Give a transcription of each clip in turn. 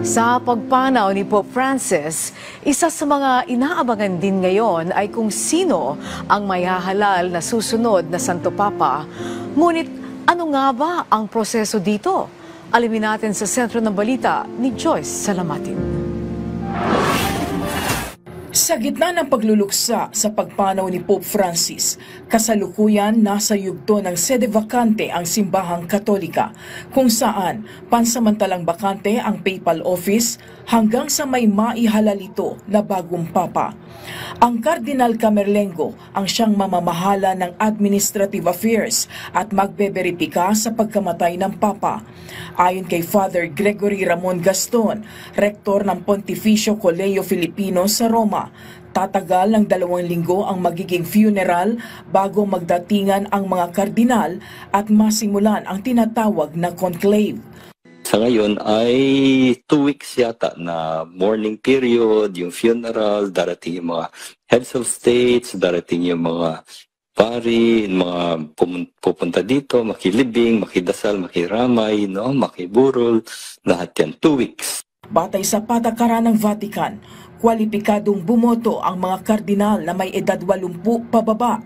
Sa pagpanaw ni Pope Francis, isa sa mga inaabangan din ngayon ay kung sino ang mayahalal na susunod na Santo Papa. Ngunit ano nga ba ang proseso dito? Alamin natin sa sentro ng balita ni Joyce Salamatin. Sa gitna ng pagluluksa sa pagpanaw ni Pope Francis, kasalukuyan nasa yugto ng sede vacante ang simbahang Katolika, kung saan pansamantalang bakante ang papal office hanggang sa may maihalal ito na bagong papa. Ang Kardinal Camerlengo ang siyang mamamahala ng administrative affairs at magbeberipika sa pagkamatay ng papa. Ayon kay Father Gregory Ramon Gaston, rektor ng Pontificio Colegio Filipino sa Roma, tatagal ng 2 linggo ang magiging funeral bago magdatingan ang mga kardinal at masimulan ang tinatawag na conclave. Sa ngayon ay 2 weeks yata na mourning period, yung funeral, darating yung mga heads of states, darating yung mga pari, mga pupunta dito, makilibing, makidasal, makiramay, no, makiburol, lahat yan, 2 weeks. Batay sa patakaran ng Vatican, kwalipikadong bumoto ang mga kardinal na may edad 80 pababa.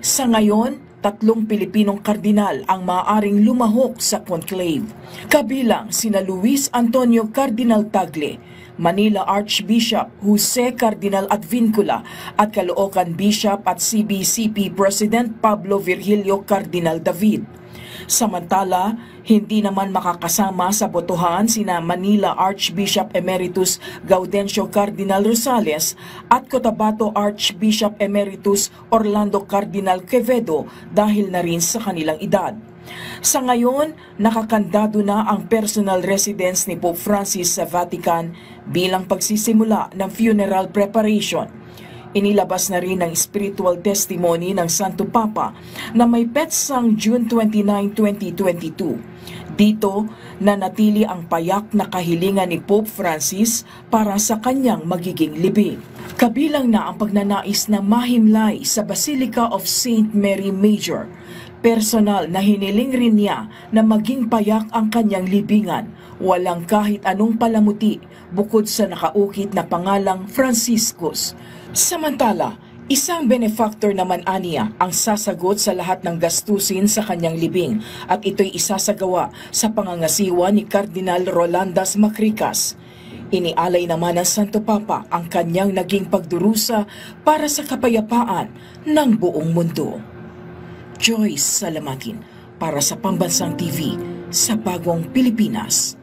Sa ngayon, 3 Pilipinong kardinal ang maaaring lumahok sa conclave. Kabilang sina Luis Antonio Cardinal Tagle, Manila Archbishop Jose Cardinal Advincula at Caloocan Bishop at CBCP President Pablo Virgilio Cardinal David. Samantala, hindi naman makakasama sa botohan sina Manila Archbishop Emeritus Gaudencio Cardinal Rosales at Cotabato Archbishop Emeritus Orlando Cardinal Quevedo dahil na rin sa kanilang edad. Sa ngayon, nakakandado na ang personal residence ni Pope Francis sa Vatican bilang pagsisimula ng funeral preparation. Inilabas na rin ang spiritual testimony ng Santo Papa na may petsang June 29, 2022. Dito, nanatili ang payak na kahilingan ni Pope Francis para sa kanyang magiging libing. Kabilang na ang pagnanais na mahimlay sa Basilica of St. Mary Major. Personal na hiniling rin niya na maging payak ang kanyang libingan, walang kahit anong palamuti bukod sa nakaukit na pangalang Franciscus. Samantala, isang benefactor naman aniya ang sasagot sa lahat ng gastusin sa kanyang libing at ito'y isasagawa sa pangangasiwa ni Cardinal Rolandas Macricas. Inialay naman ng Santo Papa ang kanyang naging pagdurusa para sa kapayapaan ng buong mundo. Joyce Salamatin para sa Pambansang TV sa Bagong Pilipinas.